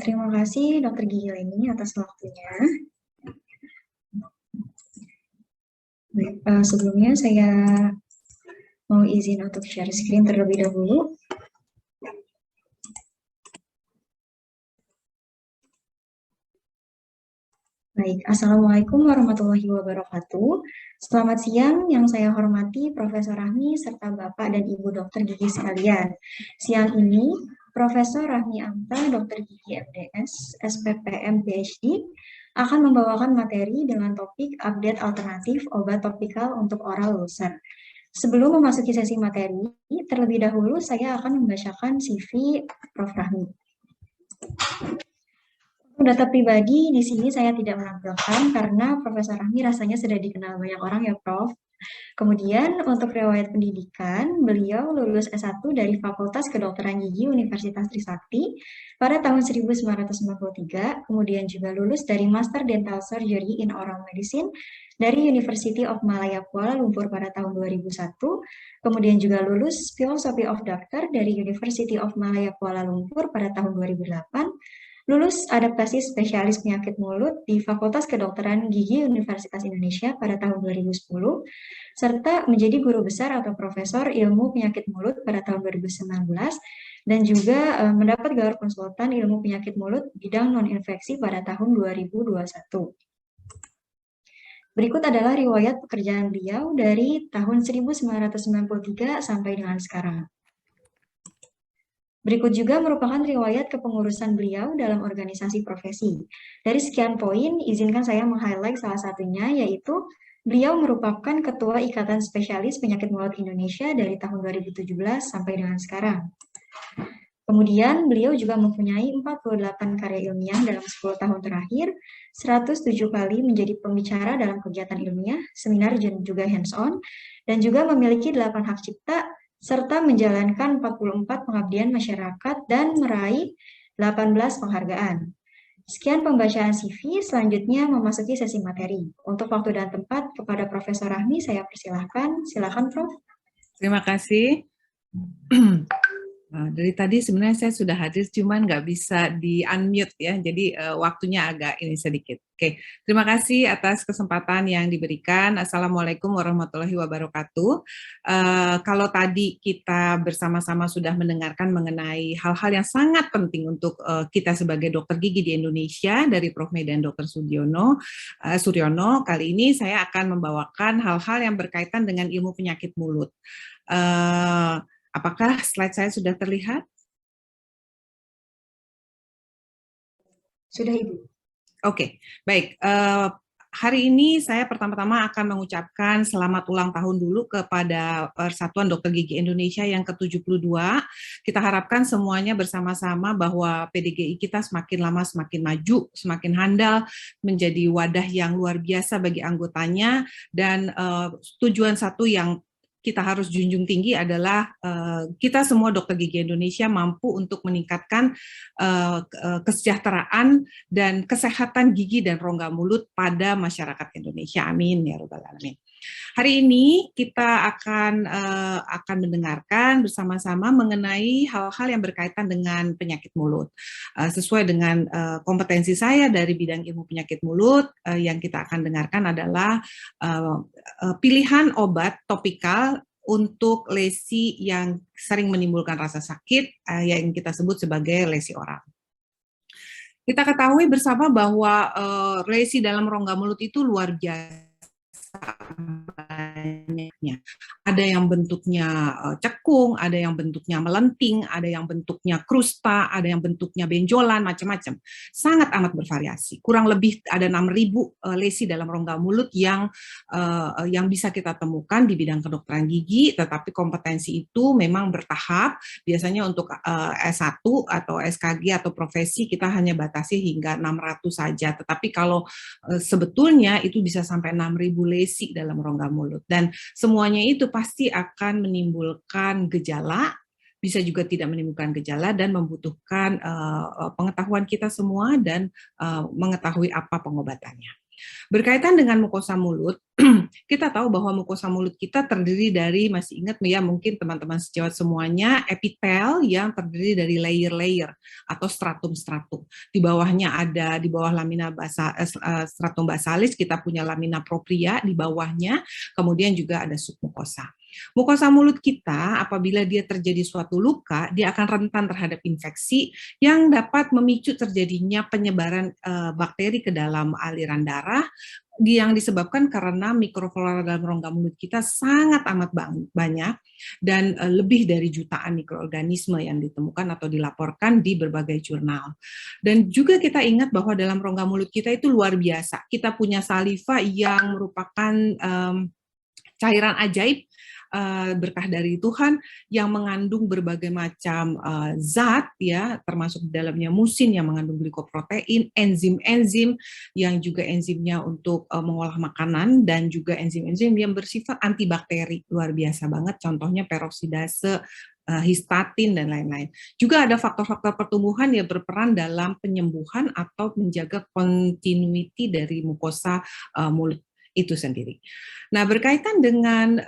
Terima kasih Dr. Gigi Leni atas waktunya. Baik, sebelumnya saya mau izin untuk share screen terlebih dahulu. Baik, Assalamualaikum warahmatullahi wabarakatuh. Selamat siang yang saya hormati Profesor Rahmi serta Bapak dan Ibu Dokter Gigi sekalian. Siang ini, Profesor Rahmi Amta, Dokter Gigi MDS, SPPM PhD, akan membawakan materi dengan topik update alternatif obat topikal untuk oral ulcer. Sebelum memasuki sesi materi, terlebih dahulu saya akan membacakan CV Prof. Rahmi. Untuk data pribadi di sini saya tidak menampilkan karena Profesor Rahmi rasanya sudah dikenal banyak orang ya Prof. Kemudian untuk riwayat pendidikan, beliau lulus S1 dari Fakultas Kedokteran Gigi Universitas Trisakti pada tahun 1993, kemudian juga lulus dari Master Dental Surgery in Oral Medicine dari University of Malaya Kuala Lumpur pada tahun 2001, kemudian juga lulus Philosophy of Doctor dari University of Malaya Kuala Lumpur pada tahun 2008, lulus adaptasi spesialis penyakit mulut di Fakultas Kedokteran Gigi Universitas Indonesia pada tahun 2010, serta menjadi guru besar atau profesor ilmu penyakit mulut pada tahun 2019, dan juga mendapat gelar konsultan ilmu penyakit mulut bidang non-infeksi pada tahun 2021. Berikut adalah riwayat pekerjaan beliau dari tahun 1993 sampai dengan sekarang. Berikut juga merupakan riwayat kepengurusan beliau dalam organisasi profesi. Dari sekian poin, izinkan saya meng-highlight salah satunya, yaitu beliau merupakan Ketua Ikatan Spesialis Penyakit Mulut Indonesia dari tahun 2017 sampai dengan sekarang. Kemudian, beliau juga mempunyai 48 karya ilmiah dalam 10 tahun terakhir, 107 kali menjadi pembicara dalam kegiatan ilmiah, seminar dan juga hands-on, dan juga memiliki 8 hak cipta, serta menjalankan 44 pengabdian masyarakat dan meraih 18 penghargaan. Sekian pembacaan CV, selanjutnya memasuki sesi materi. Untuk waktu dan tempat kepada Profesor Rahmi, saya persilahkan. Silakan, Prof. Terima kasih. Nah, dari tadi sebenarnya saya sudah hadir, cuman nggak bisa di-unmute ya, jadi waktunya agak ini sedikit. Oke, terima kasih atas kesempatan yang diberikan. Assalamualaikum warahmatullahi wabarakatuh. Kalau tadi kita bersama-sama sudah mendengarkan mengenai hal-hal yang sangat penting untuk kita sebagai dokter gigi di Indonesia dari Prof. Medan Dr. Suryono, kali ini saya akan membawakan hal-hal yang berkaitan dengan ilmu penyakit mulut. Apakah slide saya sudah terlihat? Sudah, Ibu. Oke, baik. Hari ini saya pertama-tama akan mengucapkan selamat ulang tahun dulu kepada Persatuan Dokter Gigi Indonesia yang ke-72. Kita harapkan semuanya bersama-sama bahwa PDGI kita semakin lama semakin maju, semakin handal, menjadi wadah yang luar biasa bagi anggotanya, dan tujuan satu yang kita harus junjung tinggi adalah kita semua dokter gigi Indonesia mampu untuk meningkatkan kesejahteraan dan kesehatan gigi dan rongga mulut pada masyarakat Indonesia. Amin ya rabbal alamin. Hari ini kita akan mendengarkan bersama-sama mengenai hal-hal yang berkaitan dengan penyakit mulut. Sesuai dengan kompetensi saya dari bidang ilmu penyakit mulut, yang kita akan dengarkan adalah pilihan obat topikal untuk lesi yang sering menimbulkan rasa sakit, yang kita sebut sebagai lesi oral. Kita ketahui bersama bahwa lesi dalam rongga mulut itu luar biasa banyaknya. Ada yang bentuknya cekung, ada yang bentuknya melenting, ada yang bentuknya krusta, ada yang bentuknya benjolan, macam-macam. Sangat amat bervariasi. Kurang lebih ada 6.000 lesi dalam rongga mulut yang bisa kita temukan di bidang kedokteran gigi, tetapi kompetensi itu memang bertahap. Biasanya untuk S1 atau SKG atau profesi kita hanya batasi hingga 600 saja, tetapi kalau sebetulnya itu bisa sampai 6.000 lesi dalam rongga mulut, dan semuanya itu pasti akan menimbulkan gejala, bisa juga tidak menimbulkan gejala, dan membutuhkan pengetahuan kita semua dan mengetahui apa pengobatannya. Berkaitan dengan mukosa mulut, kita tahu bahwa mukosa mulut kita terdiri dari, masih ingat ya mungkin teman-teman sejawat semuanya, epitel yang terdiri dari layer-layer atau stratum-stratum. Di bawahnya ada, di bawah lamina stratum basalis kita punya lamina propria di bawahnya, kemudian juga ada submukosa. Mukosa mulut kita apabila dia terjadi suatu luka, dia akan rentan terhadap infeksi yang dapat memicu terjadinya penyebaran bakteri ke dalam aliran darah, yang disebabkan karena mikroflora dalam rongga mulut kita sangat amat banyak dan lebih dari jutaan mikroorganisme yang ditemukan atau dilaporkan di berbagai jurnal. Dan juga kita ingat bahwa dalam rongga mulut kita itu luar biasa. Kita punya saliva yang merupakan cairan ajaib berkah dari Tuhan yang mengandung berbagai macam zat ya, termasuk di dalamnya musin yang mengandung glikoprotein, enzim-enzim yang juga enzimnya untuk mengolah makanan, dan juga enzim-enzim yang bersifat antibakteri, luar biasa banget, contohnya peroksidase, histatin, dan lain-lain. Juga ada faktor-faktor pertumbuhan yang berperan dalam penyembuhan atau menjaga continuity dari mukosa mulut itu sendiri. Nah, berkaitan dengan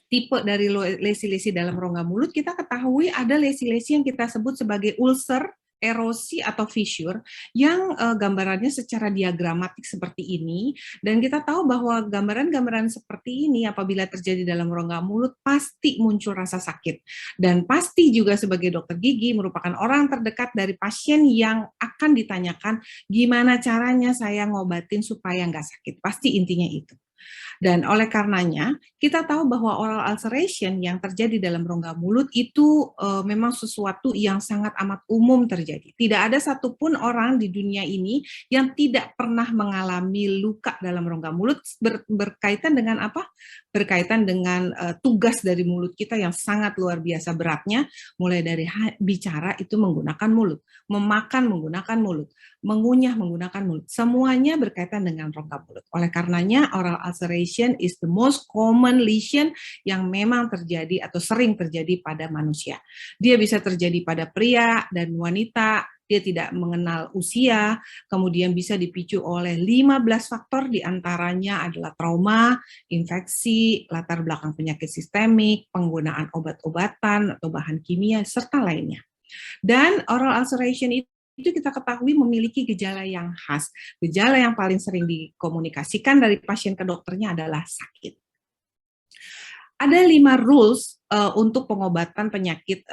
tipe dari lesi-lesi dalam rongga mulut, kita ketahui ada lesi-lesi yang kita sebut sebagai ulcer, erosi, atau fissure, yang gambarannya secara diagramatik seperti ini, dan kita tahu bahwa gambaran-gambaran seperti ini apabila terjadi dalam rongga mulut pasti muncul rasa sakit, dan pasti juga sebagai dokter gigi merupakan orang terdekat dari pasien yang akan ditanyakan gimana caranya saya ngobatin supaya nggak sakit, pasti intinya itu. Dan oleh karenanya, kita tahu bahwa oral ulceration yang terjadi dalam rongga mulut itu memang sesuatu yang sangat amat umum terjadi. Tidak ada satupun orang di dunia ini yang tidak pernah mengalami luka dalam rongga mulut, berkaitan dengan apa? Berkaitan dengan tugas dari mulut kita yang sangat luar biasa beratnya, mulai dari bicara itu menggunakan mulut, memakan menggunakan mulut, mengunyah menggunakan mulut. Semuanya berkaitan dengan rongga mulut. Oleh karenanya, oral ulceration is the most common lesion yang memang terjadi atau sering terjadi pada manusia. Dia bisa terjadi pada pria dan wanita, dia tidak mengenal usia, kemudian bisa dipicu oleh 15 faktor, diantaranya adalah trauma, infeksi, latar belakang penyakit sistemik, penggunaan obat-obatan atau bahan kimia, serta lainnya. Dan oral ulceration itu kita ketahui memiliki gejala yang khas. Gejala yang paling sering dikomunikasikan dari pasien ke dokternya adalah sakit. Ada 5 rules untuk pengobatan penyakit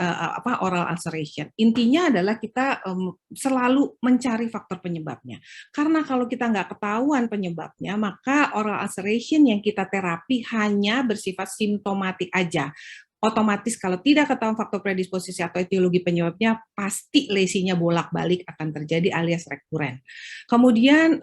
oral ulceration. Intinya adalah kita selalu mencari faktor penyebabnya. Karena kalau kita nggak ketahuan penyebabnya, maka oral ulceration yang kita terapi hanya bersifat simptomatik aja. Otomatis kalau tidak ketahuan faktor predisposisi atau etiologi penyebabnya, pasti lesinya bolak-balik akan terjadi alias rekuren. Kemudian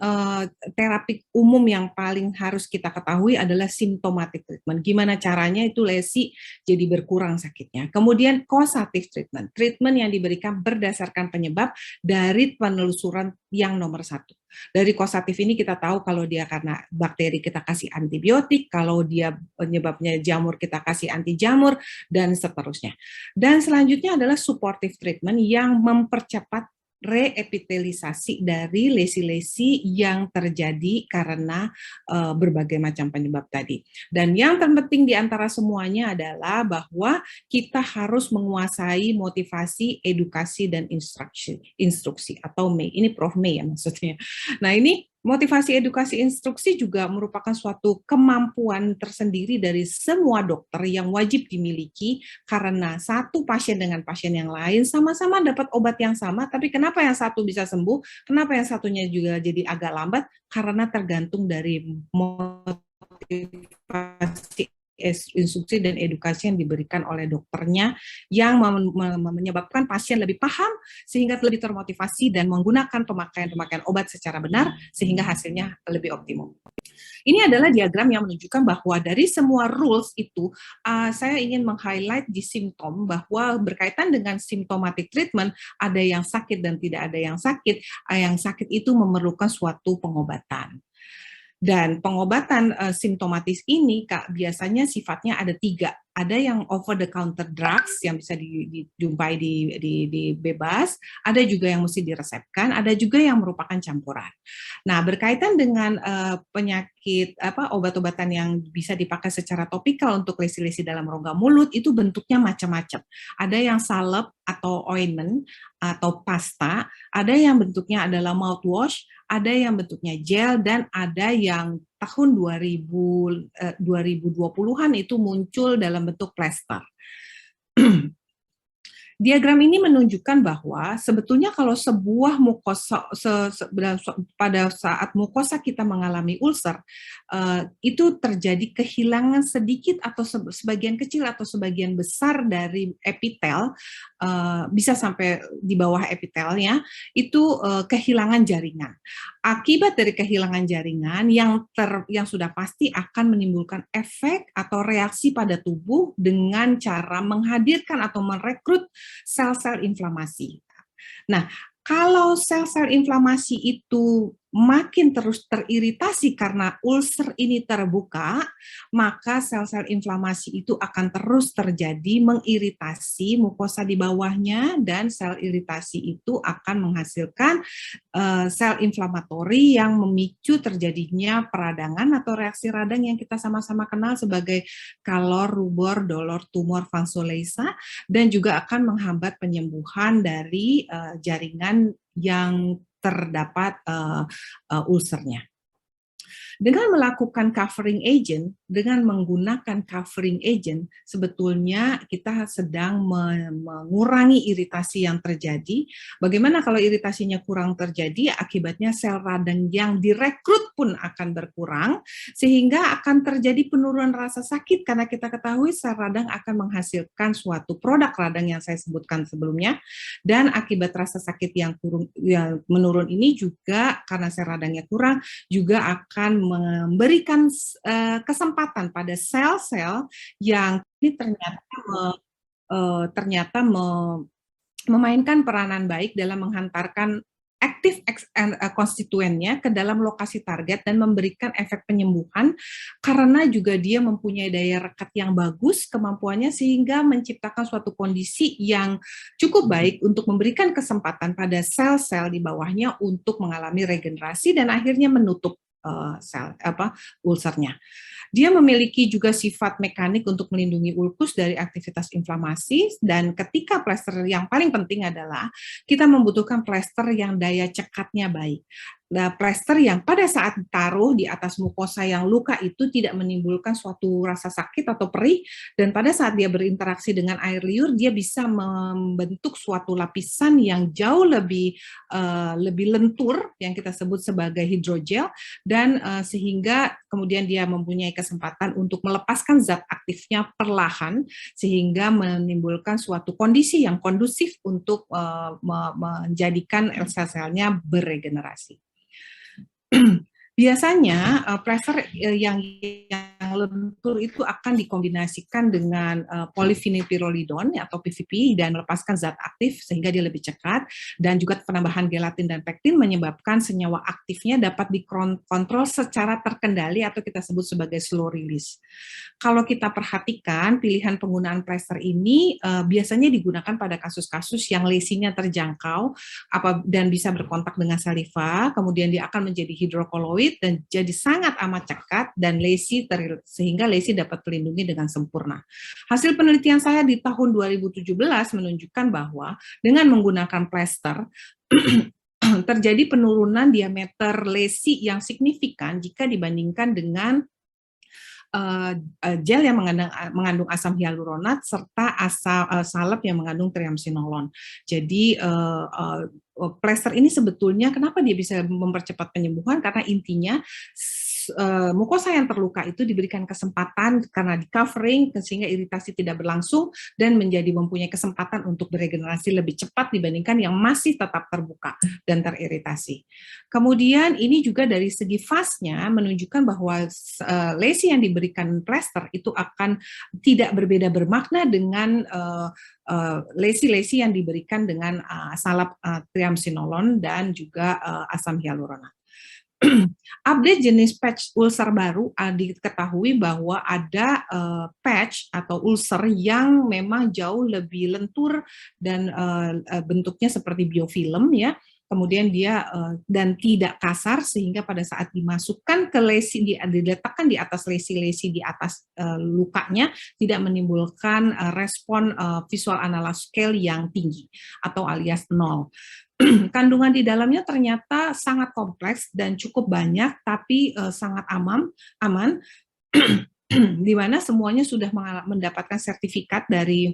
terapi umum yang paling harus kita ketahui adalah symptomatic treatment. Gimana caranya itu lesi jadi berkurang sakitnya. Kemudian causative treatment, treatment yang diberikan berdasarkan penyebab dari penelusuran yang nomor 1. Dari causatif ini kita tahu kalau dia karena bakteri kita kasih antibiotik, kalau dia penyebabnya jamur kita kasih anti jamur, dan seterusnya. Dan selanjutnya adalah supportive treatment yang mempercepat reepitelisasi dari lesi-lesi yang terjadi karena berbagai macam penyebab tadi. Dan yang terpenting di antara semuanya adalah bahwa kita harus menguasai motivasi, edukasi, dan instruksi atau May. Ini Prof. May ya maksudnya. Nah, ini motivasi, edukasi, instruksi juga merupakan suatu kemampuan tersendiri dari semua dokter yang wajib dimiliki, karena satu pasien dengan pasien yang lain sama-sama dapat obat yang sama, tapi kenapa yang satu bisa sembuh, kenapa yang satunya juga jadi agak lambat, karena tergantung dari motivasi, instruksi, dan edukasi yang diberikan oleh dokternya yang menyebabkan pasien lebih paham sehingga lebih termotivasi dan menggunakan pemakaian obat secara benar sehingga hasilnya lebih optimum. Ini adalah diagram yang menunjukkan bahwa dari semua rules itu saya ingin meng-highlight di simptom bahwa berkaitan dengan symptomatic treatment ada yang sakit dan tidak ada yang sakit. Yang sakit itu memerlukan suatu pengobatan. Dan pengobatan simptomatis ini biasanya sifatnya ada 3. ada yang over the counter drugs yang bisa dijumpai di bebas, ada juga yang mesti diresepkan, ada juga yang merupakan campuran. Nah, berkaitan dengan penyakit obat-obatan yang bisa dipakai secara topikal untuk lesi-lesi dalam rongga mulut itu bentuknya macam-macam. Ada yang salep atau ointment atau pasta, ada yang bentuknya adalah mouthwash, ada yang bentuknya gel, dan ada yang tahun 2020-an itu muncul dalam bentuk plester. Diagram ini menunjukkan bahwa sebetulnya kalau sebuah mukosa pada saat mukosa kita mengalami ulcer, itu terjadi kehilangan sedikit atau sebagian kecil atau sebagian besar dari epitel, bisa sampai di bawah epitelnya, itu kehilangan jaringan. Akibat dari kehilangan jaringan yang sudah pasti akan menimbulkan efek atau reaksi pada tubuh dengan cara menghadirkan atau merekrut sel-sel inflamasi. Nah, kalau sel-sel inflamasi itu makin terus teriritasi karena ulcer ini terbuka, maka sel-sel inflamasi itu akan terus terjadi mengiritasi mukosa di bawahnya, dan sel iritasi itu akan menghasilkan sel inflamatori yang memicu terjadinya peradangan atau reaksi radang yang kita sama-sama kenal sebagai calor, rubor, dolor, tumor, vasoleisa, dan juga akan menghambat penyembuhan dari jaringan yang terdapat ulcernya. Dengan melakukan covering agent, dengan menggunakan covering agent, sebetulnya kita sedang mengurangi iritasi yang terjadi. Bagaimana kalau iritasinya kurang terjadi, akibatnya sel radang yang direkrut pun akan berkurang, sehingga akan terjadi penurunan rasa sakit, karena kita ketahui sel radang akan menghasilkan suatu produk radang yang saya sebutkan sebelumnya, dan akibat rasa sakit yang menurun ini juga karena sel radangnya kurang, juga akan memberikan kesempatan pada sel-sel yang ini ternyata memainkan peranan baik dalam menghantarkan aktif konstituennya ke dalam lokasi target dan memberikan efek penyembuhan, karena juga dia mempunyai daya rekat yang bagus kemampuannya, sehingga menciptakan suatu kondisi yang cukup baik untuk memberikan kesempatan pada sel-sel di bawahnya untuk mengalami regenerasi dan akhirnya menutup ulcernya. Dia memiliki juga sifat mekanik untuk melindungi ulkus dari aktivitas inflamasi, dan ketika plester yang paling penting adalah kita membutuhkan plester yang daya cekatnya baik. Nah, plester yang pada saat ditaruh di atas mukosa yang luka itu tidak menimbulkan suatu rasa sakit atau perih, dan pada saat dia berinteraksi dengan air liur, dia bisa membentuk suatu lapisan yang jauh lebih lentur, yang kita sebut sebagai hidrogel, dan sehingga kemudian dia mempunyai kesempatan untuk melepaskan zat aktifnya perlahan, sehingga menimbulkan suatu kondisi yang kondusif untuk menjadikan sel-selnya beregenerasi. Biasanya plester yang lentur itu akan dikombinasikan dengan polyphenylpyrrolidone atau PVP dan melepaskan zat aktif sehingga dia lebih cepat, dan juga penambahan gelatin dan pektin menyebabkan senyawa aktifnya dapat dikontrol secara terkendali atau kita sebut sebagai slow release. Kalau kita perhatikan pilihan penggunaan plester ini biasanya digunakan pada kasus-kasus yang lesinya terjangkau dan bisa berkontak dengan saliva, kemudian dia akan menjadi hidrokoloid dan jadi sangat amat cekat, dan sehingga lesi dapat terlindungi dengan sempurna. Hasil penelitian saya di tahun 2017 menunjukkan bahwa dengan menggunakan plester terjadi penurunan diameter lesi yang signifikan jika dibandingkan dengan gel yang mengandung asam hyaluronat serta salep yang mengandung triamcinolone. Jadi plester ini sebetulnya kenapa dia bisa mempercepat penyembuhan, karena intinya mukosa yang terluka itu diberikan kesempatan karena di covering sehingga iritasi tidak berlangsung dan menjadi mempunyai kesempatan untuk beregenerasi lebih cepat dibandingkan yang masih tetap terbuka dan teriritasi. Kemudian ini juga dari segi fase-nya menunjukkan bahwa lesi yang diberikan plester itu akan tidak berbeda bermakna dengan lesi-lesi yang diberikan dengan salep triamcinolone dan juga asam hyaluronat. Update jenis patch ulcer baru, diketahui bahwa ada patch atau ulcer yang memang jauh lebih lentur dan bentuknya seperti biofilm ya. Kemudian dia dan tidak kasar sehingga pada saat dimasukkan ke lesi, diletakkan di atas lesi-lesi di atas lukanya tidak menimbulkan respon visual analog scale yang tinggi atau alias nol. Kandungan di dalamnya ternyata sangat kompleks dan cukup banyak, tapi sangat aman, di mana semuanya sudah mendapatkan sertifikat dari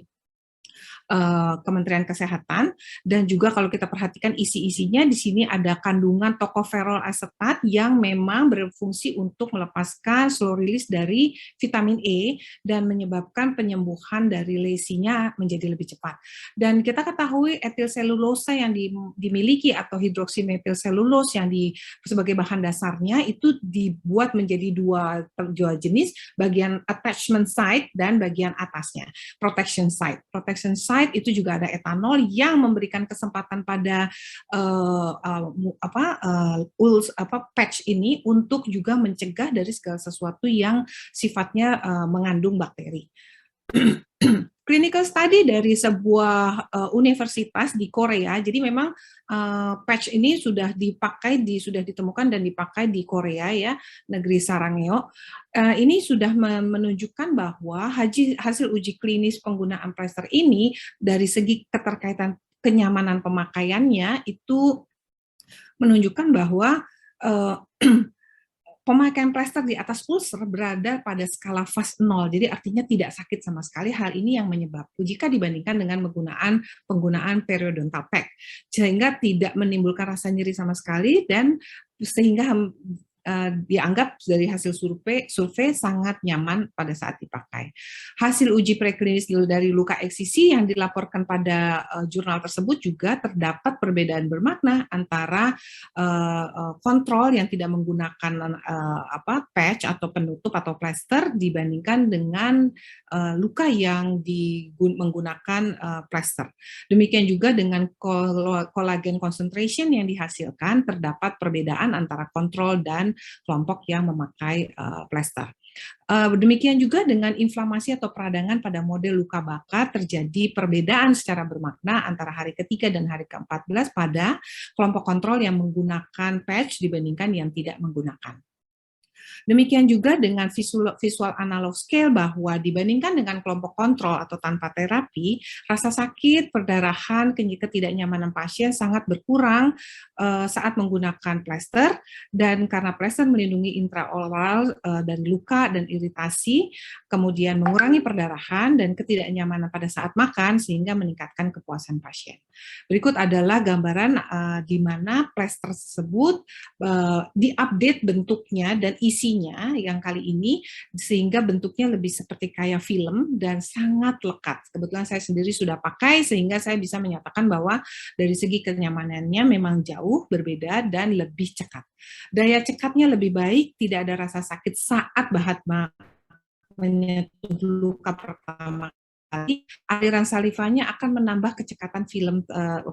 Kementerian Kesehatan, dan juga kalau kita perhatikan isi-isinya di sini ada kandungan tocopherol asetat yang memang berfungsi untuk melepaskan slow release dari vitamin E dan menyebabkan penyembuhan dari lesinya menjadi lebih cepat. Dan kita ketahui etil selulosa yang dimiliki atau hidroksimetil selulose yang sebagai bahan dasarnya itu dibuat menjadi dua jenis, bagian attachment site dan bagian atasnya, protection site. Protection site itu juga ada etanol yang memberikan kesempatan pada patch ini untuk juga mencegah dari segala sesuatu yang sifatnya mengandung bakteri. Clinical study dari sebuah universitas di Korea, jadi memang patch ini sudah ditemukan dan dipakai di Korea ya, negeri Sarangeo. Ini sudah menunjukkan bahwa hasil uji klinis penggunaan plester ini dari segi keterkaitan kenyamanan pemakaiannya itu menunjukkan bahwa pemakaian plester di atas ulcer berada pada skala fase 0, jadi artinya tidak sakit sama sekali. Hal ini yang menyebabkan jika dibandingkan dengan penggunaan periodontal pack, sehingga tidak menimbulkan rasa nyeri sama sekali dan sehingga dianggap dari hasil survei sangat nyaman pada saat dipakai. Hasil uji preklinis dari luka eksisi yang dilaporkan pada jurnal tersebut juga terdapat perbedaan bermakna antara kontrol yang tidak menggunakan patch atau penutup atau plester dibandingkan dengan luka yang menggunakan plester. Demikian juga dengan kolagen concentration yang dihasilkan terdapat perbedaan antara kontrol dan kelompok yang memakai plester. Demikian juga dengan inflamasi atau peradangan pada model luka bakar terjadi perbedaan secara bermakna antara hari ketiga dan hari ke-14 pada kelompok kontrol yang menggunakan patch dibandingkan yang tidak menggunakan. Demikian juga dengan visual analog scale, bahwa dibandingkan dengan kelompok kontrol atau tanpa terapi, rasa sakit, perdarahan, ketidaknyamanan pasien sangat berkurang saat menggunakan plester, dan karena plester melindungi intraoral dan luka dan iritasi, kemudian mengurangi perdarahan dan ketidaknyamanan pada saat makan sehingga meningkatkan kepuasan pasien. Berikut adalah gambaran di mana plester tersebut diupdate bentuknya dan isinya yang kali ini sehingga bentuknya lebih seperti kayak film dan sangat lekat. Kebetulan saya sendiri sudah pakai sehingga saya bisa menyatakan bahwa dari segi kenyamanannya memang jauh berbeda dan lebih cekat. Daya cekatnya lebih baik, tidak ada rasa sakit saat menyentuh luka pertama kali. Aliran salivanya akan menambah kecekatan film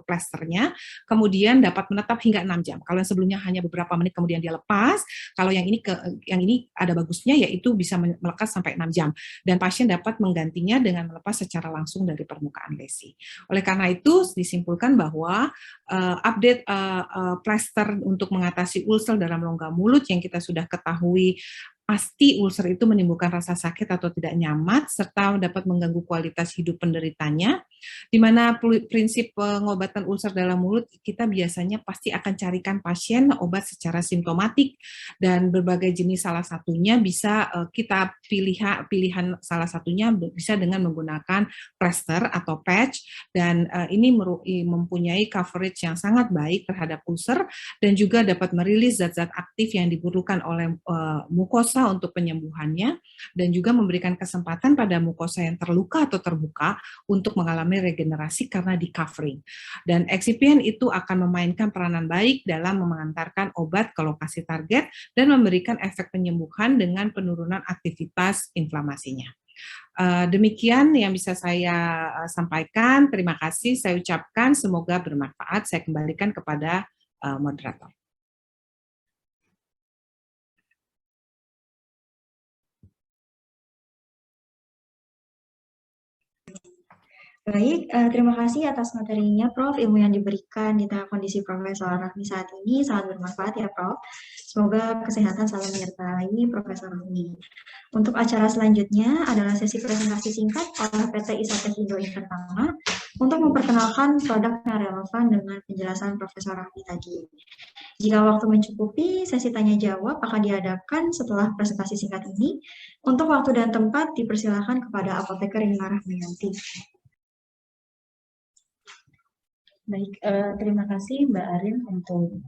plasternya, kemudian dapat menetap hingga 6 jam. Kalau yang sebelumnya hanya beberapa menit kemudian dia lepas, kalau yang ini ada bagusnya yaitu bisa melekat sampai 6 jam, dan pasien dapat menggantinya dengan melepas secara langsung dari permukaan lesi. Oleh karena itu disimpulkan bahwa update plaster untuk mengatasi ulcer dalam rongga mulut yang kita sudah ketahui pasti ulcer itu menimbulkan rasa sakit atau tidak nyaman, serta dapat mengganggu kualitas hidup penderitanya, di mana prinsip pengobatan ulcer dalam mulut, kita biasanya pasti akan carikan pasien obat secara simptomatik, dan berbagai jenis salah satunya bisa kita pilihan salah satunya bisa dengan menggunakan plester atau patch, dan ini mempunyai coverage yang sangat baik terhadap ulcer, dan juga dapat merilis zat-zat aktif yang diperlukan oleh mukosa untuk penyembuhannya, dan juga memberikan kesempatan pada mukosa yang terluka atau terbuka untuk mengalami regenerasi karena di covering. Dan excipient itu akan memainkan peranan baik dalam mengantarkan obat ke lokasi target dan memberikan efek penyembuhan dengan penurunan aktivitas inflamasinya. Demikian yang bisa saya sampaikan. Terima kasih saya ucapkan, semoga bermanfaat. Saya kembalikan kepada moderator. Baik, terima kasih atas materinya, Prof. Ilmu yang diberikan di tengah kondisi Profesor Rahmi saat ini sangat bermanfaat ya, Prof. Semoga kesehatan selalu menyertai Profesor Rahmi. Untuk acara selanjutnya adalah sesi presentasi singkat oleh PT Isotech Indo Pertama untuk memperkenalkan produk yang relevan dengan penjelasan Profesor Rahmi tadi. Jika waktu mencukupi, sesi tanya jawab akan diadakan setelah presentasi singkat ini. Untuk waktu dan tempat dipersilakan kepada apoteker Rina Rahmayanti. Baik, terima kasih Mbak Arin untuk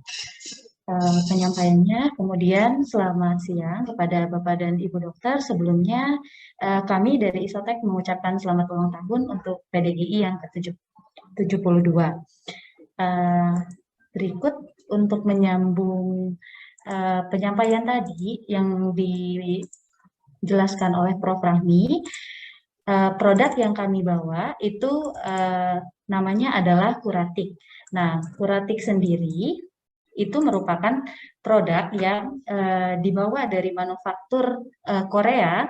penyampaiannya. Kemudian selamat siang kepada Bapak dan Ibu dokter. Sebelumnya kami dari Isotech mengucapkan selamat ulang tahun untuk PDGI yang ke-72. Berikut untuk menyambung penyampaian tadi yang dijelaskan oleh Prof. Rahmi, produk yang kami bawa itu namanya adalah Curatic. Nah, Curatic sendiri itu merupakan produk yang dibawa dari manufaktur Korea,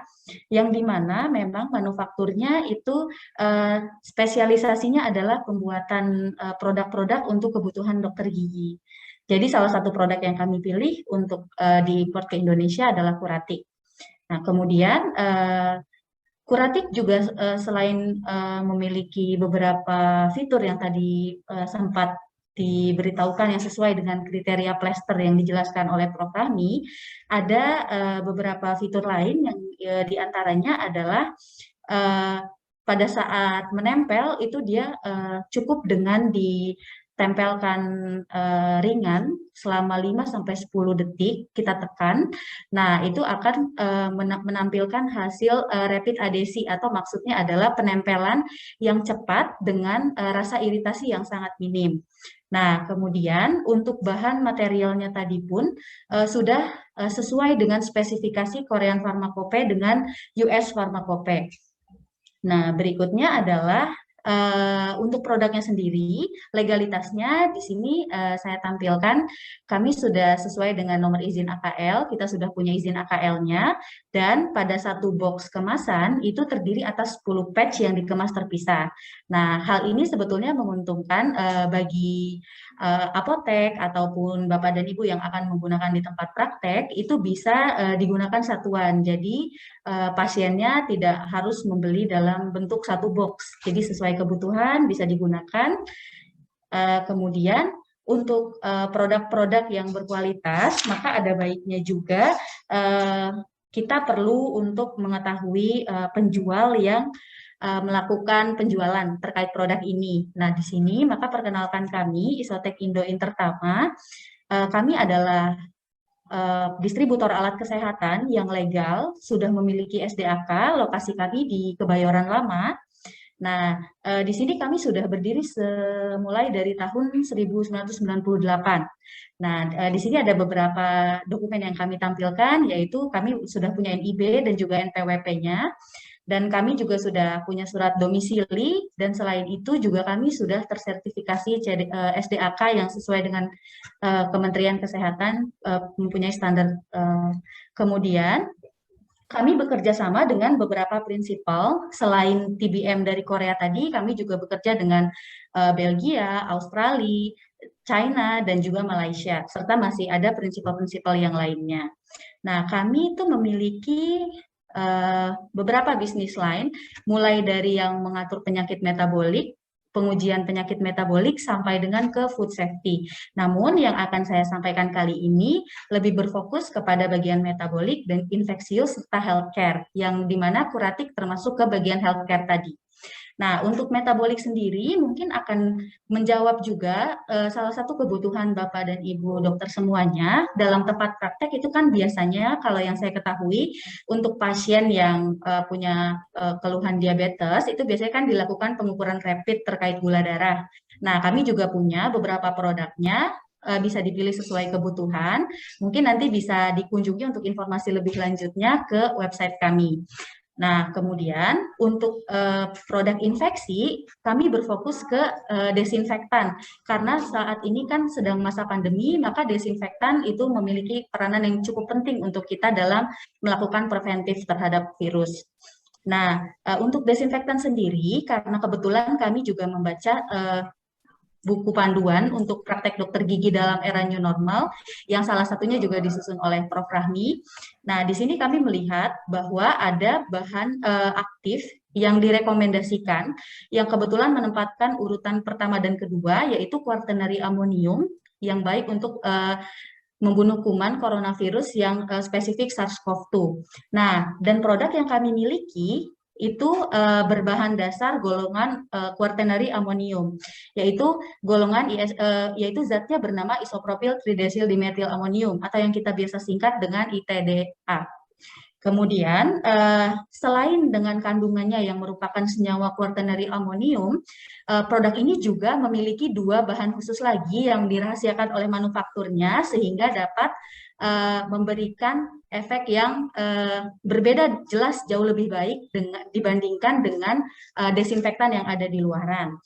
yang dimana memang manufakturnya itu spesialisasinya adalah pembuatan produk-produk untuk kebutuhan dokter gigi. Jadi salah satu produk yang kami pilih untuk diimpor ke Indonesia adalah Curatic. Nah, kemudian Curatic juga selain memiliki beberapa fitur yang tadi sempat diberitahukan yang sesuai dengan kriteria plester yang dijelaskan oleh Prof. Rahmi, ada beberapa fitur lain yang diantaranya adalah pada saat menempel itu dia cukup dengan ditempelkan ringan selama 5-10 detik, kita tekan. Nah, itu akan menampilkan hasil rapid adhesi, atau maksudnya adalah penempelan yang cepat dengan rasa iritasi yang sangat minim. Nah, kemudian untuk bahan materialnya tadi pun sudah sesuai dengan spesifikasi Korean Pharmacopoeia dengan US Pharmacopoeia. Nah, berikutnya adalah untuk produknya sendiri, legalitasnya di sini saya tampilkan, kami sudah sesuai dengan nomor izin AKL, kita sudah punya izin AKL-nya, dan pada satu box kemasan itu terdiri atas 10 patch yang dikemas terpisah. Nah, hal ini sebetulnya menguntungkan bagi apotek ataupun Bapak dan Ibu yang akan menggunakan di tempat praktek, itu bisa digunakan satuan. Jadi pasiennya tidak harus membeli dalam bentuk satu box. Jadi sesuai kebutuhan bisa digunakan. Kemudian untuk produk-produk yang berkualitas, maka ada baiknya juga kita perlu untuk mengetahui penjual yang melakukan penjualan terkait produk ini. Nah, di sini maka perkenalkan kami, Isotech Indo Intertama, kami adalah distributor alat kesehatan yang legal, sudah memiliki SDAK, lokasi kami di Kebayoran Lama. Nah, di sini kami sudah berdiri mulai dari tahun 1998. Nah, di sini ada beberapa dokumen yang kami tampilkan, yaitu kami sudah punya NIB dan juga NPWP-nya. Dan kami juga sudah punya surat domisili, dan selain itu juga kami sudah tersertifikasi SDAK yang sesuai dengan Kementerian Kesehatan, mempunyai standar. Kemudian kami bekerja sama dengan beberapa prinsipal, selain TBM dari Korea tadi, kami juga bekerja dengan Belgia, Australia, China, dan juga Malaysia, serta masih ada prinsipal-prinsipal yang lainnya. Nah, kami itu memiliki beberapa bisnis lain, mulai dari yang mengatur penyakit metabolik, pengujian penyakit metabolik, sampai dengan ke food safety. Namun yang akan saya sampaikan kali ini lebih berfokus kepada bagian metabolik dan infeksius serta healthcare, yang dimana Curatic termasuk ke bagian healthcare tadi. Nah, untuk metabolik sendiri mungkin akan menjawab juga salah satu kebutuhan Bapak dan Ibu dokter semuanya. Dalam tempat praktek itu kan biasanya kalau yang saya ketahui untuk pasien yang punya keluhan diabetes itu biasanya kan dilakukan pengukuran rapid terkait gula darah. Nah, kami juga punya beberapa produknya, bisa dipilih sesuai kebutuhan. Mungkin nanti bisa dikunjungi untuk informasi lebih lanjutnya ke website kami. Nah, kemudian untuk produk infeksi, kami berfokus ke desinfektan. Karena saat ini kan sedang masa pandemi, maka desinfektan itu memiliki peranan yang cukup penting untuk kita dalam melakukan preventif terhadap virus. Nah, untuk desinfektan sendiri, karena kebetulan kami juga membaca buku panduan untuk praktek dokter gigi dalam era new normal, yang salah satunya juga disusun oleh Prof. Rahmi. Nah, di sini kami melihat bahwa ada bahan aktif yang direkomendasikan, yang kebetulan menempatkan urutan pertama dan kedua, yaitu quaternary amonium, yang baik untuk membunuh kuman coronavirus yang spesifik SARS-CoV-2. Nah, dan produk yang kami miliki itu berbahan dasar golongan quaternary amonium, yaitu golongan yaitu zatnya bernama isopropyl tridecyl dimethyl amonium atau yang kita biasa singkat dengan ITDA. Kemudian, selain dengan kandungannya yang merupakan senyawa quaternary amonium, produk ini juga memiliki dua bahan khusus lagi yang dirahasiakan oleh manufakturnya sehingga dapat memberikan efek yang berbeda, jelas jauh lebih baik dibandingkan dengan desinfektan yang ada di luaran.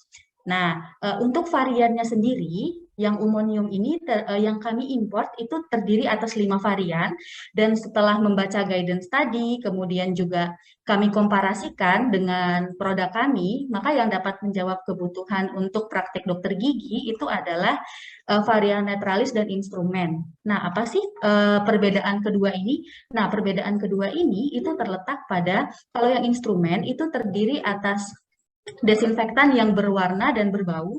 Nah, untuk variannya sendiri, yang umonium ini yang kami import itu terdiri atas 5 varian, dan setelah membaca guidance tadi, kemudian juga kami komparasikan dengan produk kami, maka yang dapat menjawab kebutuhan untuk praktek dokter gigi itu adalah varian netralis dan instrumen. Nah, apa sih perbedaan kedua ini? Nah, perbedaan kedua ini itu terletak pada, kalau yang instrumen itu terdiri atas desinfektan yang berwarna dan berbau.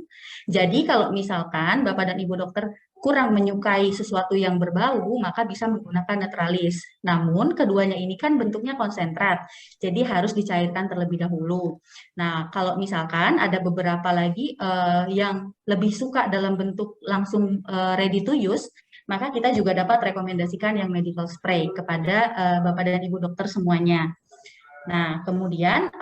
Jadi kalau misalkan Bapak dan Ibu dokter kurang menyukai sesuatu yang berbau, maka bisa menggunakan netralis. Namun keduanya ini kan bentuknya konsentrat, jadi harus dicairkan terlebih dahulu. Nah, kalau misalkan ada beberapa lagi yang lebih suka dalam bentuk langsung ready to use, maka kita juga dapat rekomendasikan yang medical spray kepada Bapak dan Ibu dokter semuanya. Nah, kemudian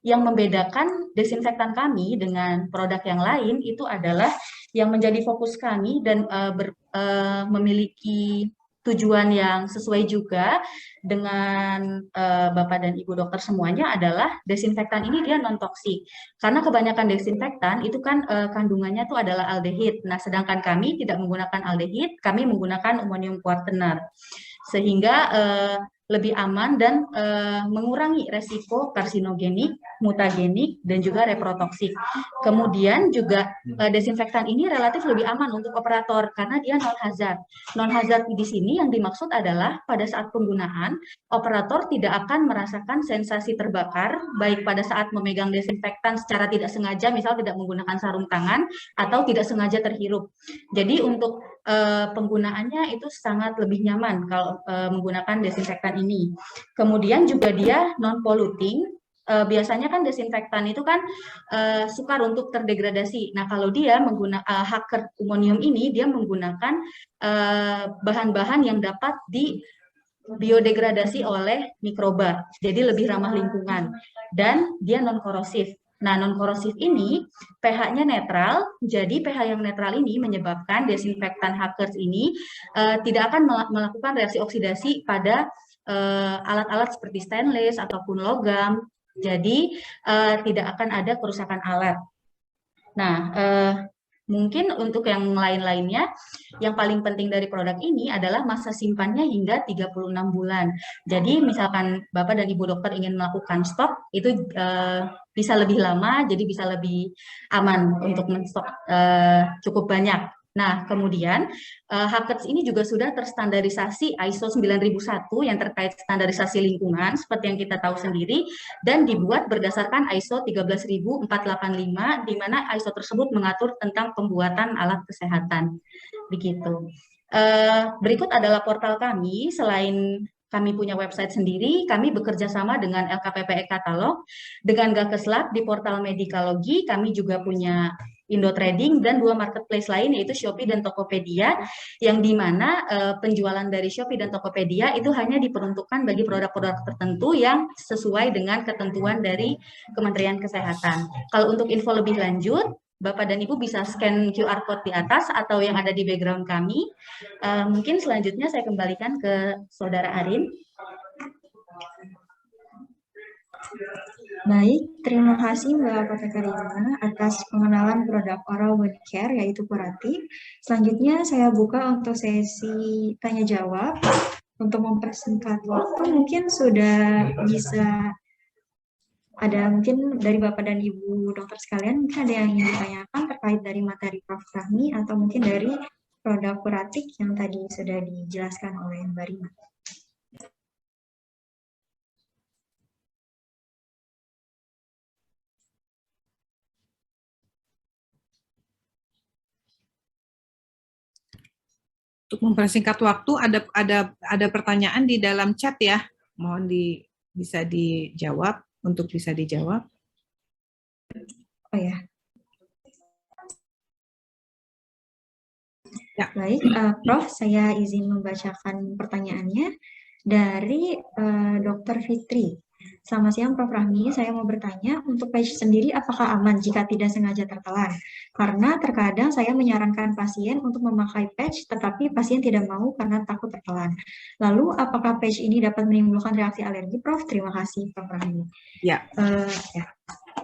yang membedakan desinfektan kami dengan produk yang lain itu adalah yang menjadi fokus kami dan memiliki tujuan yang sesuai juga dengan Bapak dan Ibu dokter semuanya adalah desinfektan ini dia non-toksik. Karena kebanyakan desinfektan itu kan kandungannya itu adalah aldehid. Nah, sedangkan kami tidak menggunakan aldehid, kami menggunakan ammonium quaterner. Sehingga lebih aman dan mengurangi resiko karsinogenik, mutagenik, dan juga reprotoksik. Kemudian juga desinfektan ini relatif lebih aman untuk operator karena dia non-hazard. Non-hazard di sini yang dimaksud adalah pada saat penggunaan, operator tidak akan merasakan sensasi terbakar, baik pada saat memegang desinfektan secara tidak sengaja, misal tidak menggunakan sarung tangan, atau tidak sengaja terhirup. Jadi untuk penggunaannya itu sangat lebih nyaman kalau menggunakan desinfektan ini. Kemudian juga dia non-polluting. Biasanya kan desinfektan itu kan sukar untuk terdegradasi. Nah, kalau dia menggunakan Hackert Ammonium ini, dia menggunakan bahan-bahan yang dapat di biodegradasi oleh mikroba, jadi lebih ramah lingkungan, dan dia non-korosif. Nah, non-korosif ini pH-nya netral, jadi pH yang netral ini menyebabkan desinfektan Hackert ini tidak akan melakukan reaksi oksidasi pada alat-alat seperti stainless ataupun logam, jadi tidak akan ada kerusakan alat. Nah, mungkin untuk yang lain-lainnya, yang paling penting dari produk ini adalah masa simpannya hingga 36 bulan. Jadi misalkan Bapak dan Ibu dokter ingin melakukan stok, itu bisa lebih lama, jadi bisa lebih aman untuk menstok cukup banyak. Nah, kemudian Hackert ini juga sudah terstandarisasi ISO 9001 yang terkait standarisasi lingkungan, seperti yang kita tahu sendiri, dan dibuat berdasarkan ISO 13485, di mana ISO tersebut mengatur tentang pembuatan alat kesehatan. Begitu. Berikut adalah portal kami. Selain kami punya website sendiri, kami bekerja sama dengan LKPPE Katalog, dengan Gakeslab di portal Medikalogi, kami juga punya Indo Trading, dan 2 marketplace lain yaitu Shopee dan Tokopedia, yang dimana penjualan dari Shopee dan Tokopedia itu hanya diperuntukkan bagi produk-produk tertentu yang sesuai dengan ketentuan dari Kementerian Kesehatan. Kalau untuk info lebih lanjut, Bapak dan Ibu bisa scan QR code di atas atau yang ada di background kami. Mungkin selanjutnya saya kembalikan ke Saudara Arin. Baik, terima kasih Mbak Apotekarina atas pengenalan produk oral body care yaitu Curative. Selanjutnya saya buka untuk sesi tanya jawab. Untuk mempersingkat waktu mungkin sudah bisa ada mungkin dari Bapak dan Ibu dokter sekalian, mungkin ada yang ingin ditanyakan terkait dari materi Prof. Rahmi atau mungkin dari produk kuratif yang tadi sudah dijelaskan oleh Mbak Rima. Untuk mempersingkat waktu, ada pertanyaan di dalam chat ya. Mohon bisa dijawab, untuk bisa dijawab. Oh ya. Ya. Baik, Prof, saya izin membacakan pertanyaannya dari Dr. Fitri. Selamat siang, Prof. Rahmi. Saya mau bertanya, untuk patch sendiri apakah aman jika tidak sengaja tertelan? Karena terkadang saya menyarankan pasien untuk memakai patch, tetapi pasien tidak mau karena takut tertelan. Lalu, apakah patch ini dapat menimbulkan reaksi alergi, Prof? Terima kasih, Prof. Rahmi. Ya.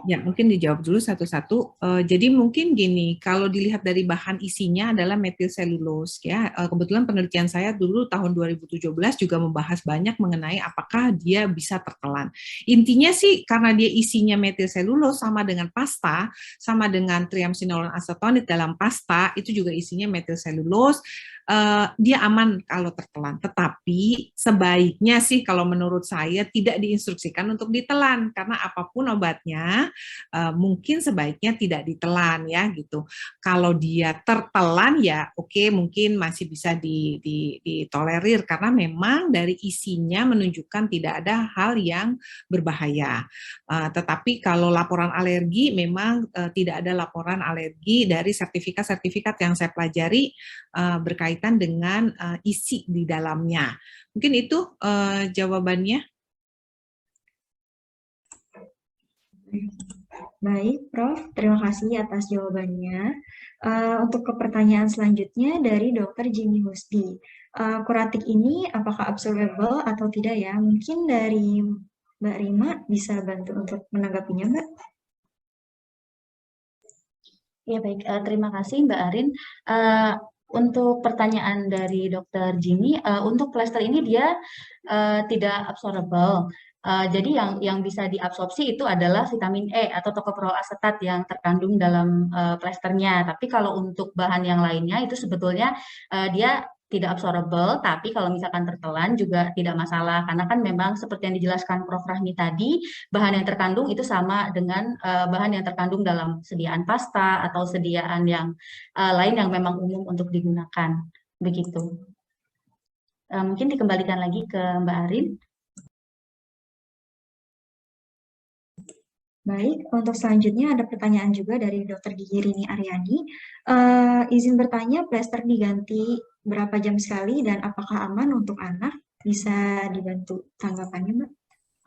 Ya, mungkin dijawab dulu satu-satu. Jadi mungkin gini, kalau dilihat dari bahan isinya adalah metil selulose ya. Kebetulan penelitian saya dulu tahun 2017 juga membahas banyak mengenai apakah dia bisa tertelan. Intinya sih karena dia isinya metil selulose sama dengan pasta, sama dengan triamcinolone acetonide dalam pasta, itu juga isinya metil selulose. Dia aman kalau tertelan, tetapi sebaiknya sih kalau menurut saya tidak diinstruksikan untuk ditelan karena apapun obatnya mungkin sebaiknya tidak ditelan ya gitu. Kalau dia tertelan ya oke, mungkin masih bisa ditolerir karena memang dari isinya menunjukkan tidak ada hal yang berbahaya. Tetapi kalau laporan alergi memang tidak ada laporan alergi dari sertifikat-sertifikat yang saya pelajari berkaitan dengan isi di dalamnya. Mungkin itu jawabannya. Baik, Prof. Terima kasih atas jawabannya. Untuk ke pertanyaan selanjutnya dari Dr. Jimmy Husdi. Kuratik ini apakah absorbable atau tidak ya? Mungkin dari Mbak Rima bisa bantu untuk menanggapinya, Mbak? Ya baik, terima kasih Mbak Arin. Untuk pertanyaan dari Dr. Jimmy, untuk plester ini dia tidak absorbable. Jadi yang bisa diabsorpsi itu adalah vitamin E atau tocoferol asetat yang terkandung dalam plesternya. Tapi kalau untuk bahan yang lainnya itu sebetulnya dia tidak absorbable, tapi kalau misalkan tertelan juga tidak masalah. Karena kan memang seperti yang dijelaskan Prof. Rahmi tadi, bahan yang terkandung itu sama dengan bahan yang terkandung dalam sediaan pasta atau sediaan yang lain yang memang umum untuk digunakan. Begitu. Mungkin dikembalikan lagi ke Mbak Arin. Baik, untuk selanjutnya ada pertanyaan juga dari Dr. Gigi Rini Aryani. Izin bertanya, plester diganti berapa jam sekali dan apakah aman untuk anak? Bisa dibantu tanggapannya, Mbak?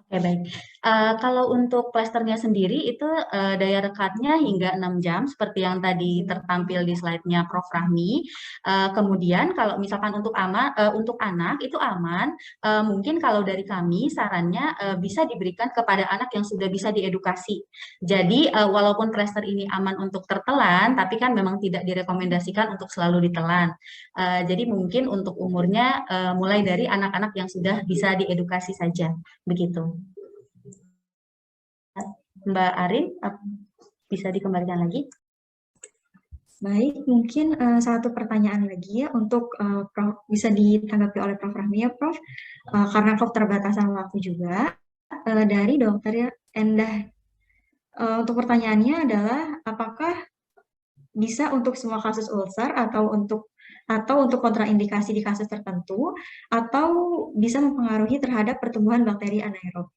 Oke, baik. Kalau untuk plesternya sendiri itu daya rekatnya hingga 6 jam seperti yang tadi tertampil di slide-nya Prof. Rahmi. Kemudian kalau misalkan untuk anak itu aman, mungkin kalau dari kami sarannya bisa diberikan kepada anak yang sudah bisa diedukasi. Jadi walaupun plester ini aman untuk tertelan, tapi kan memang tidak direkomendasikan untuk selalu ditelan. Jadi mungkin untuk umurnya mulai dari anak-anak yang sudah bisa diedukasi saja, begitu. Mbak Arin, bisa dikembalikan lagi? Baik, mungkin satu pertanyaan lagi ya untuk Prof, bisa ditanggapi oleh Prof. Rahmi ya, Prof. Karena keterbatasan waktu juga dari Dokter Endah. Untuk pertanyaannya adalah apakah bisa untuk semua kasus ulcer atau untuk kontraindikasi di kasus tertentu atau bisa mempengaruhi terhadap pertumbuhan bakteri anaerob?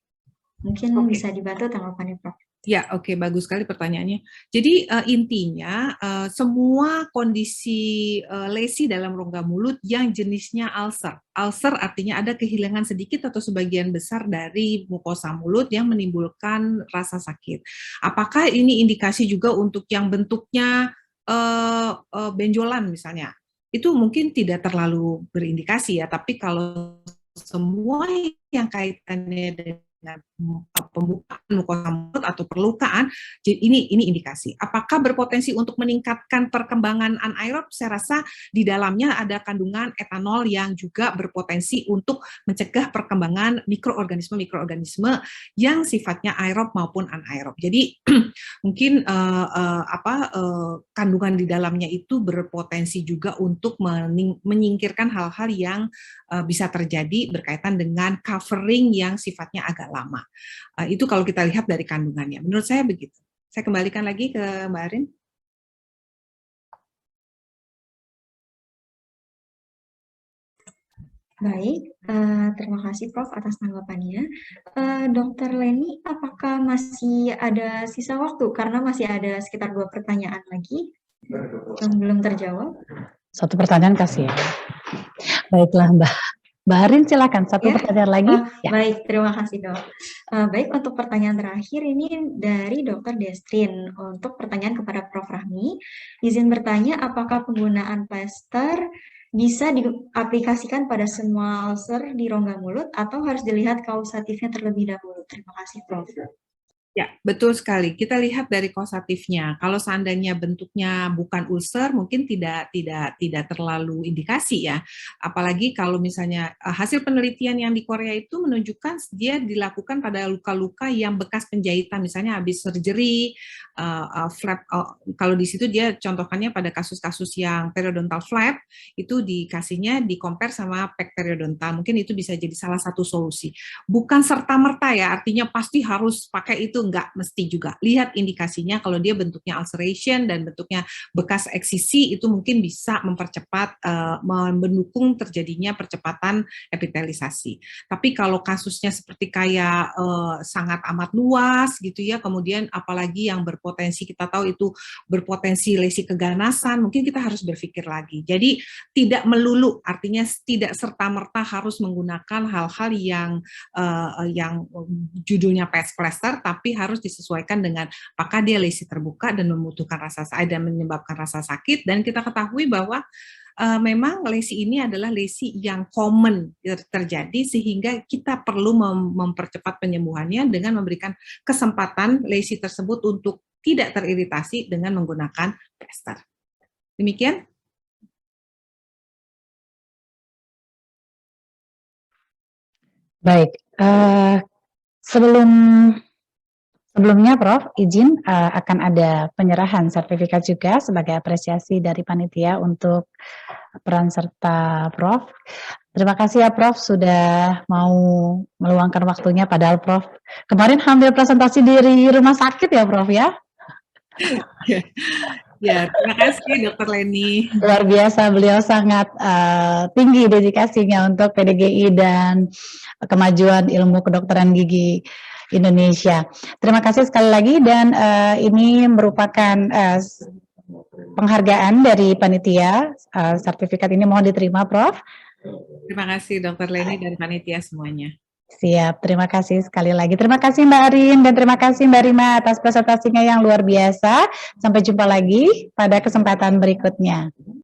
Mungkin bisa dibantu tanggapannya, Prof. Ya, oke, bagus sekali pertanyaannya. Jadi intinya semua kondisi lesi dalam rongga mulut yang jenisnya ulcer. Ulcer artinya ada kehilangan sedikit atau sebagian besar dari mukosa mulut yang menimbulkan rasa sakit. Apakah ini indikasi juga untuk yang bentuknya benjolan misalnya? Itu mungkin tidak terlalu berindikasi ya, tapi kalau semua yang kaitannya pembukaan mukosa mulut atau perlukaan, ini indikasi. Apakah berpotensi untuk meningkatkan perkembangan anaerob? Saya rasa di dalamnya ada kandungan etanol yang juga berpotensi untuk mencegah perkembangan mikroorganisme yang sifatnya aerob maupun anaerob. Jadi mungkin kandungan di dalamnya itu berpotensi juga untuk menyingkirkan hal-hal yang bisa terjadi berkaitan dengan covering yang sifatnya agak lama. Itu kalau kita lihat dari kandungannya. Menurut saya begitu. Saya kembalikan lagi ke Mbak Arin. Baik, terima kasih Prof atas tanggapannya. Dr. Leni, apakah masih ada sisa waktu? Karena masih ada sekitar 2 pertanyaan lagi yang belum terjawab. Satu pertanyaan kasih ya. Baiklah Mbak Arin, silakan satu pertanyaan lagi. Ya. Baik, terima kasih Dok. Baik, untuk pertanyaan terakhir ini dari Dr. Destrin. Untuk pertanyaan kepada Prof. Rahmi, izin bertanya apakah penggunaan plester bisa diaplikasikan pada semua ulcer di rongga mulut atau harus dilihat kausatifnya terlebih dahulu? Terima kasih Prof. Ya, betul sekali. Kita lihat dari kausatifnya. Kalau seandainya bentuknya bukan ulcer, mungkin tidak terlalu indikasi ya. Apalagi kalau misalnya hasil penelitian yang di Korea itu menunjukkan dia dilakukan pada luka-luka yang bekas penjahitan, misalnya habis surgery, flap. Kalau di situ dia contohkannya pada kasus-kasus yang periodontal flap, itu dikasihnya di-compare sama pack periodontal. Mungkin itu bisa jadi salah satu solusi. Bukan serta-merta ya, artinya pasti harus pakai itu. Enggak mesti juga. Lihat indikasinya, kalau dia bentuknya ulceration dan bentuknya bekas eksisi, itu mungkin bisa mempercepat, mendukung terjadinya percepatan epitelisasi. Tapi kalau kasusnya seperti kayak sangat amat luas gitu ya, kemudian apalagi yang berpotensi, kita tahu itu berpotensi lesi keganasan, mungkin kita harus berpikir lagi. Jadi tidak melulu, artinya tidak serta-merta harus menggunakan hal-hal yang judulnya plester, tapi harus disesuaikan dengan apakah dia lesi terbuka dan membutuhkan rasa sakit dan menyebabkan rasa sakit. Dan kita ketahui bahwa memang lesi ini adalah lesi yang common terjadi, sehingga kita perlu mempercepat penyembuhannya dengan memberikan kesempatan lesi tersebut untuk tidak teriritasi dengan menggunakan plester. Demikian. Baik, sebelumnya Prof, izin akan ada penyerahan sertifikat juga sebagai apresiasi dari panitia untuk peran serta Prof. Terima kasih ya Prof sudah mau meluangkan waktunya, padahal Prof kemarin hampir presentasi dari rumah sakit ya Prof ya. Ya, terima kasih Dr. Leni. Luar biasa, beliau sangat tinggi dedikasinya untuk PDGI dan kemajuan ilmu kedokteran gigi Indonesia. Terima kasih sekali lagi, dan ini merupakan penghargaan dari panitia. Sertifikat ini mohon diterima, Prof. Terima kasih Dr. Leni dan panitia semuanya. Siap, terima kasih sekali lagi. Terima kasih Mbak Arin dan terima kasih Mbak Rima atas presentasinya yang luar biasa. Sampai jumpa lagi pada kesempatan berikutnya.